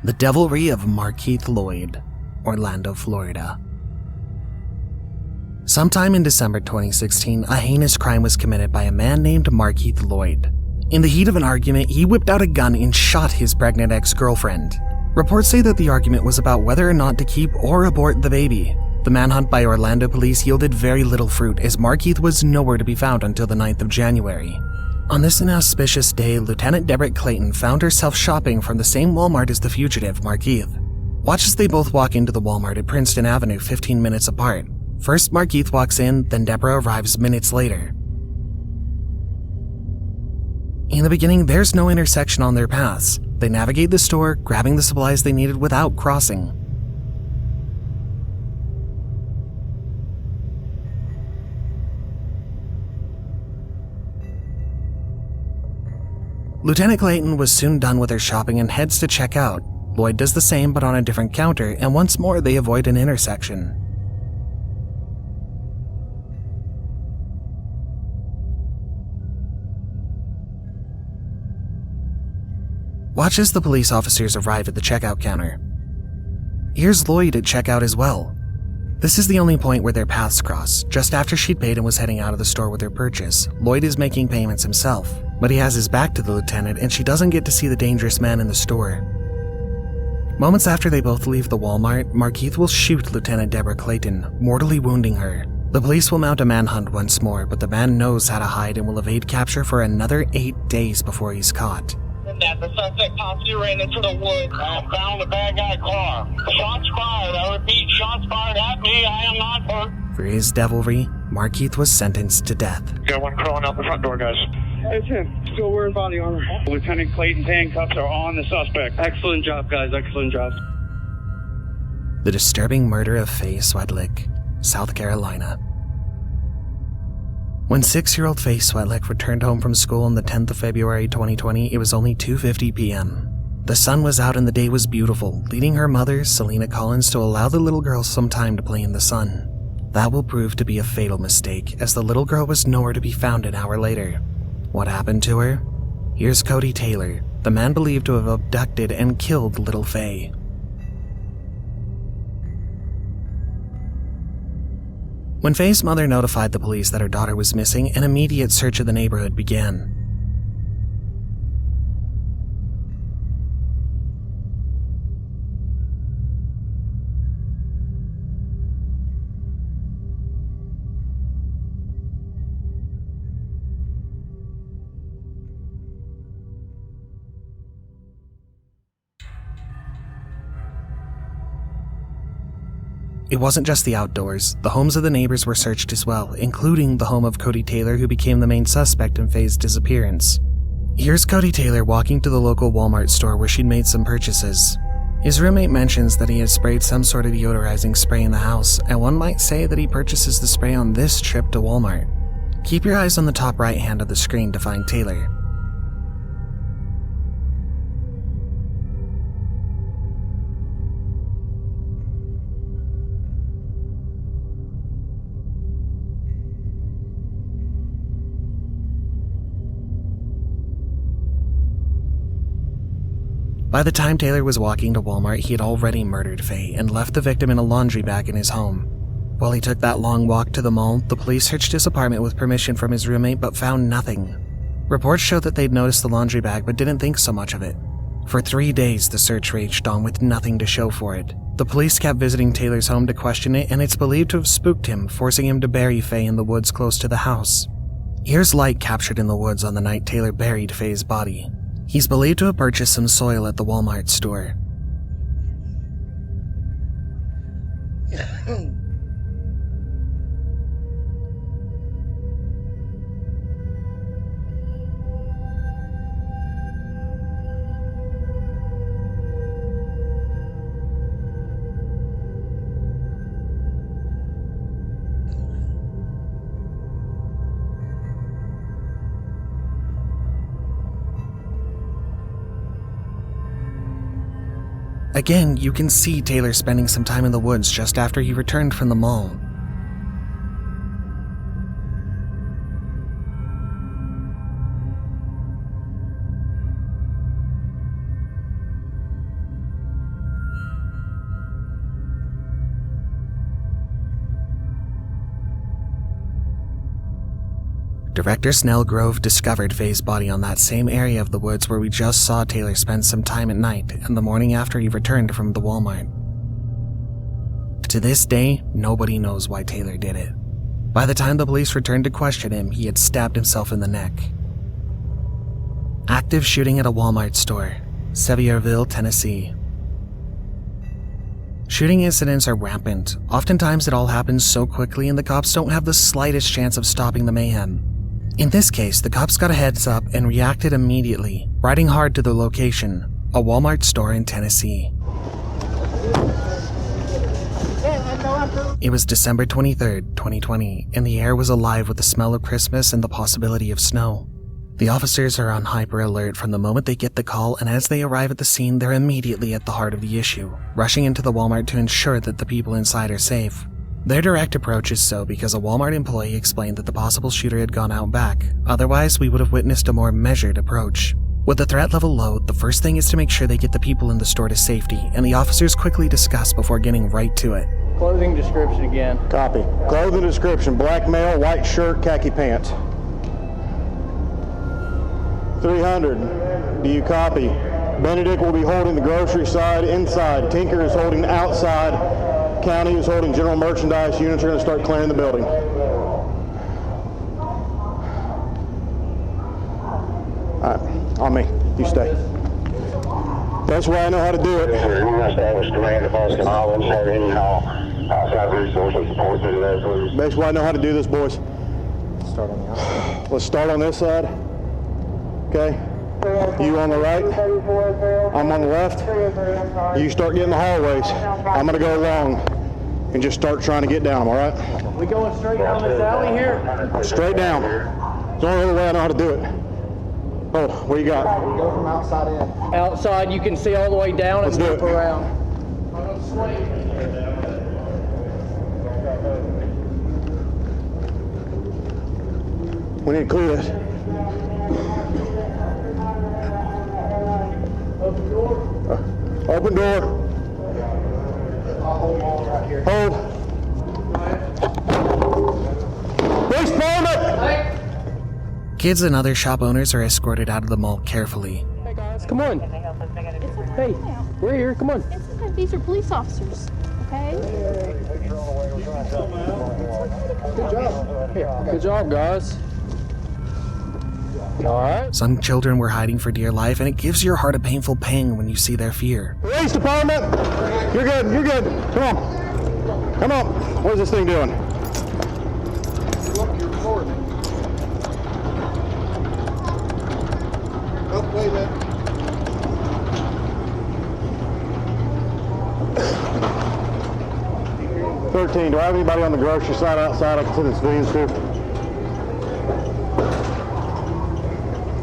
The Devilry of Markeith Lloyd, Orlando, Florida. Sometime in December 2016, a heinous crime was committed by a man named Markeith Lloyd. In the heat of an argument, he whipped out a gun and shot his pregnant ex-girlfriend. Reports say that the argument was about whether or not to keep or abort the baby. The manhunt by Orlando police yielded very little fruit, as Markeith was nowhere to be found until the 9th of January. On this inauspicious day, Lieutenant Deborah Clayton found herself shopping from the same Walmart as the fugitive, Markeith. Watch as they both walk into the Walmart at Princeton Avenue 15 minutes apart. First, Markeith walks in, then Deborah arrives minutes later. In the beginning, there's no intersection on their paths. They navigate the store, grabbing the supplies they needed without crossing. Lieutenant Clayton was soon done with her shopping and heads to check out. Lloyd does the same but on a different counter, and once more they avoid an intersection. Watch as the police officers arrive at the checkout counter. Here's Lloyd at checkout as well. This is the only point where their paths cross. Just after she'd paid and was heading out of the store with her purchase, Lloyd is making payments himself, but he has his back to the lieutenant and she doesn't get to see the dangerous man in the store. Moments after they both leave the Walmart, Markeith will shoot Lieutenant Deborah Clayton, mortally wounding her. The police will mount a manhunt once more, but the man knows how to hide and will evade capture for another 8 days before he's caught. The suspect possibly ran into the woods. I found a bad guy car. Shots fired. I repeat, shots fired at me. I am not hurt. For his devilry, Markeith was sentenced to death. Got one crawling out the front door, guys. It's him. Still wearing body armor. Lieutenant Clayton's handcuffs are on the suspect. Excellent job, guys. Excellent job. The disturbing murder of Faye Swedlick, South Carolina. When 6-year-old Faye Swedlick returned home from school on the 10th of February 2020, it was only 2:50 p.m. The sun was out and the day was beautiful, leading her mother, Selena Collins, to allow the little girl some time to play in the sun. That will prove to be a fatal mistake, as the little girl was nowhere to be found an hour later. What happened to her? Here's Cody Taylor, the man believed to have abducted and killed little Faye. When Faye's mother notified the police that her daughter was missing, an immediate search of the neighborhood began. It wasn't just the outdoors. The homes of the neighbors were searched as well, including the home of Cody Taylor, who became the main suspect in Faye's disappearance. Here's Cody Taylor walking to the local Walmart store where she'd made some purchases. His roommate mentions that he had sprayed some sort of deodorizing spray in the house, and one might say that he purchases the spray on this trip to Walmart. Keep your eyes on the top right hand of the screen to find Taylor. By the time Taylor was walking to Walmart, he had already murdered Faye and left the victim in a laundry bag in his home. While he took that long walk to the mall, the police searched his apartment with permission from his roommate but found nothing. Reports show that they'd noticed the laundry bag but didn't think so much of it. For 3 days, the search raged on with nothing to show for it. The police kept visiting Taylor's home to question it, and it's believed to have spooked him, forcing him to bury Faye in the woods close to the house. Here's light captured in the woods on the night Taylor buried Faye's body. He's believed to have purchased some soil at the Walmart store. Again, you can see Taylor spending some time in the woods just after he returned from the mall. Director Snellgrove discovered Faye's body on that same area of the woods where we just saw Taylor spend some time at night and the morning after he returned from the Walmart. To this day, nobody knows why Taylor did it. By the time the police returned to question him, he had stabbed himself in the neck. Active shooting at a Walmart store, Sevierville, Tennessee. Shooting incidents are rampant. Oftentimes it all happens so quickly and the cops don't have the slightest chance of stopping the mayhem. In this case, the cops got a heads up and reacted immediately, riding hard to the location, a Walmart store in Tennessee. It was December 23rd, 2020, and the air was alive with the smell of Christmas and the possibility of snow. The officers are on hyper alert from the moment they get the call, and as they arrive at the scene, they're immediately at the heart of the issue, rushing into the Walmart to ensure that the people inside are safe. Their direct approach is so because a Walmart employee explained that the possible shooter had gone out back, otherwise we would have witnessed a more measured approach. With the threat level low, the first thing is to make sure they get the people in the store to safety, and the officers quickly discuss before getting right to it. Clothing description again. Copy. Clothing description, black male, white shirt, khaki pants. 300, do you copy? Benedict will be holding the grocery side inside. Tinker is holding outside. County is holding general merchandise. Units are going to start clearing the building. All right, on me. You stay. That's why I know how to do it. We're going to establish command of Boston Islands, have any outside resources support to that, please. That's why I know how to do this, boys. Start on the outside. Let's start on this side. Okay? You on the right, I'm on the left. You start getting the hallways. I'm going to go along and just start trying to get down them, all right? We going straight down this alley here? Straight down. It's the only other way I know how to do it. Oh, what do you got? Go from outside in. Outside, you can see all the way down Let's and do loop it. around. We need to clear this. Open door. Hold. Police department! Kids and other shop owners are escorted out of the mall carefully. Hey guys, come on. Hey, we're here, come on. It's okay. These are police officers, okay? Good job, guys. All right. Some children were hiding for dear life, and it gives your heart a painful pang when you see their fear. Police department! You're good, you're good. Come on. Come on. What is this thing doing? You're recording. Oh, wait a minute. $13. Do I have anybody on the grocery side outside I can send the civilians to?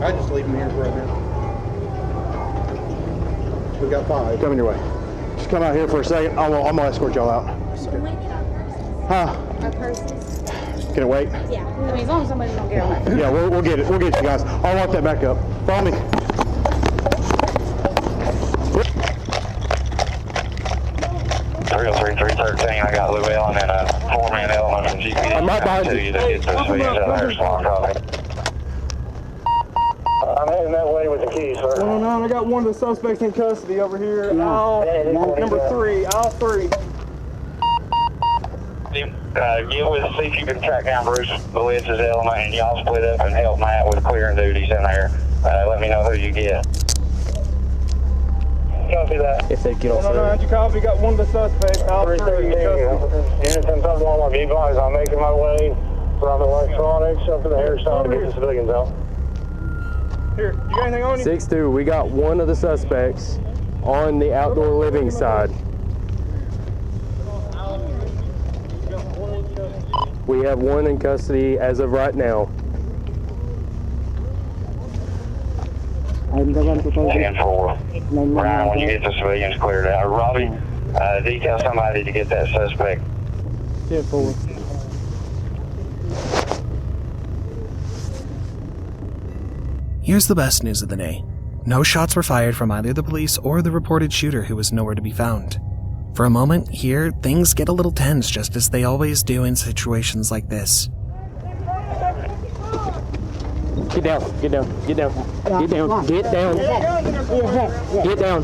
I just leave them here for right now. We got 5. Coming your way. Just come out here for a second. I'm gonna escort y'all out. We might get our purses. Huh? Our purses. Can it wait? Yeah. I mean, as long as somebody don't get on it. Yeah, we'll get it. We'll get you guys. I'll lock that back up. Follow me. I got Llewellyn and a 4-man element from GPS. I'm right behind you. To get the civilians out there, so I'm heading that way with the keys, sir. 109, I got one of the suspects in custody over here. Number 3, aisle 3. Get with see if you can track down Bruce Lewitz's element, and y'all split up and help Matt with clearing duties in there. Let me know who you get. Copy that. If they get off 109, you copy, got one of the suspects, aisle 3 in custody. Unit 10 Walmart, be advised, I'm making my way from the electronics up to the hairstyle to get the civilians out. Here, you got anything on you? 6-2, we got one of the suspects on the outdoor living side. We have one in custody as of right now. 10-4. Ryan, when you get the civilians cleared out. Robbie, detail somebody to get that suspect. 10-4. Here's the best news of the day. No shots were fired from either the police or the reported shooter, who was nowhere to be found. For a moment here, things get a little tense, just as they always do in situations like this. Get down. Get down. Get down. Get down. Get down. Get down.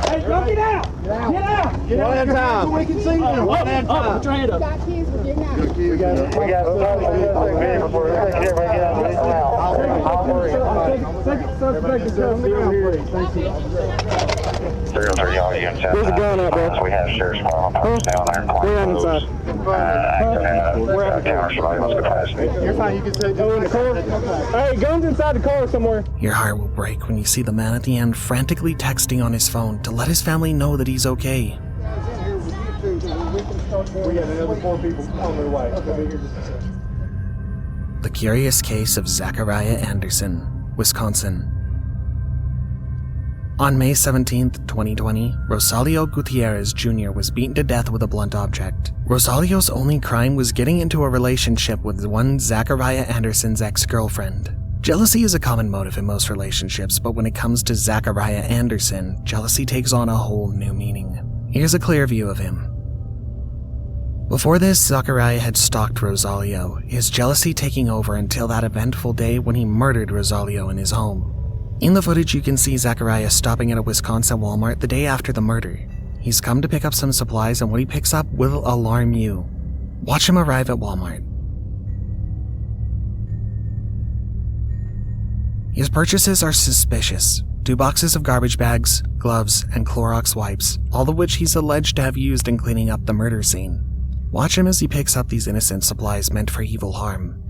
Hey, go get out! Get out! Get out! One at a time. So we can see them. One at a time. Put your hand up. Got kids with getting out. We got Second suspect is custody over here. Thank you. Where's the gun at, bro? We have sheriff's department down there. We're on inside. You're fine, you can say. Oh, in the car? Hey, gun's inside the car somewhere. Your heart will break when you see the man at the end frantically texting on his phone to let his family know that he's okay. We got another 4 people on their way. They'll be here just a second. The Curious Case of Zachariah Anderson, Wisconsin. On May 17, 2020, Rosalio Gutierrez Jr. was beaten to death with a blunt object. Rosalio's only crime was getting into a relationship with one Zachariah Anderson's ex-girlfriend. Jealousy is a common motive in most relationships, but when it comes to Zachariah Anderson, jealousy takes on a whole new meaning. Here's a clear view of him. Before this, Zachariah had stalked Rosalio, his jealousy taking over until that eventful day when he murdered Rosalio in his home. In the footage, you can see Zachariah stopping at a Wisconsin Walmart the day after the murder. He's come to pick up some supplies, and what he picks up will alarm you. Watch him arrive at Walmart. His purchases are suspicious. 2 boxes of garbage bags, gloves, and Clorox wipes, all of which he's alleged to have used in cleaning up the murder scene. Watch him as he picks up these innocent supplies meant for evil harm.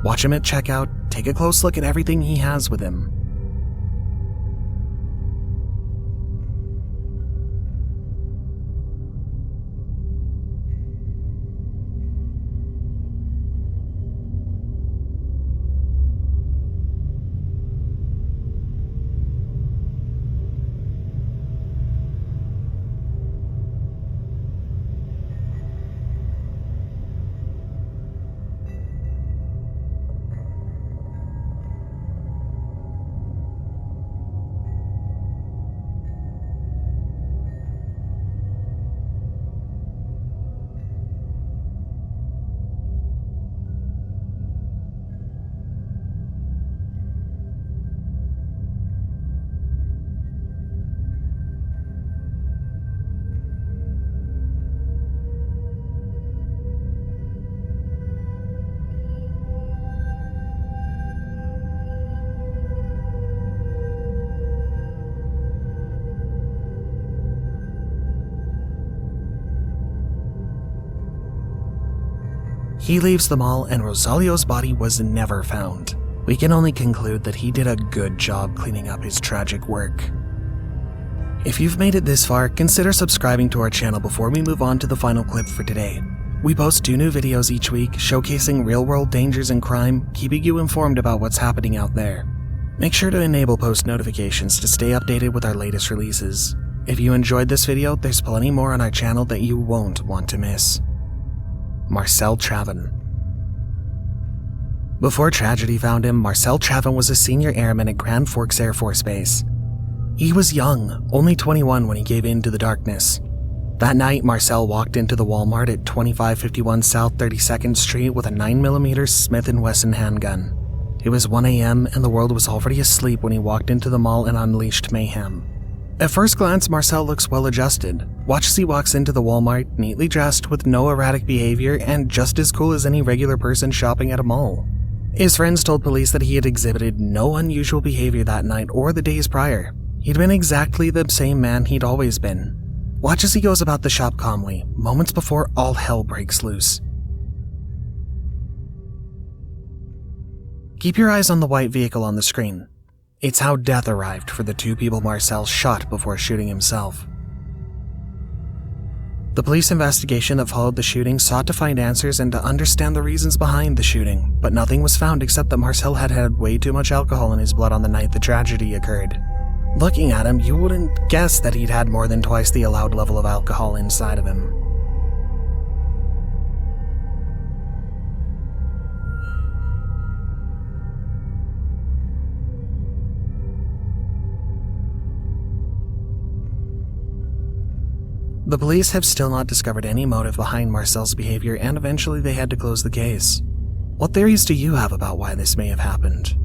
Watch him at checkout, take a close look at everything he has with him. He leaves the mall and Rosalio's body was never found. We can only conclude that he did a good job cleaning up his tragic work. If you've made it this far, consider subscribing to our channel before we move on to the final clip for today. We post 2 new videos each week showcasing real-world dangers and crime, keeping you informed about what's happening out there. Make sure to enable post notifications to stay updated with our latest releases. If you enjoyed this video, there's plenty more on our channel that you won't want to miss. Marcel Travin. Before tragedy found him, Marcel Travin was a senior airman at Grand Forks Air Force Base. He was young, only 21 when he gave in to the darkness. That night, Marcel walked into the Walmart at 2551 South 32nd Street with a 9mm Smith & Wesson handgun. It was 1 a.m. and the world was already asleep when he walked into the mall and unleashed mayhem. At first glance, Marcel looks well adjusted. Watch as he walks into the Walmart, neatly dressed with no erratic behavior and just as cool as any regular person shopping at a mall. His friends told police that he had exhibited no unusual behavior that night or the days prior. He'd been exactly the same man he'd always been. Watch as he goes about the shop calmly, moments before all hell breaks loose. Keep your eyes on the white vehicle on the screen. It's how death arrived for the 2 people Marcel shot before shooting himself. The police investigation that followed the shooting sought to find answers and to understand the reasons behind the shooting, but nothing was found except that Marcel had had way too much alcohol in his blood on the night the tragedy occurred. Looking at him, you wouldn't guess that he'd had more than twice the allowed level of alcohol inside of him. The police have still not discovered any motive behind Marcel's behavior, and eventually they had to close the case. What theories do you have about why this may have happened?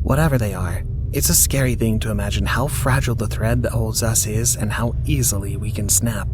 Whatever they are, it's a scary thing to imagine how fragile the thread that holds us is and how easily we can snap.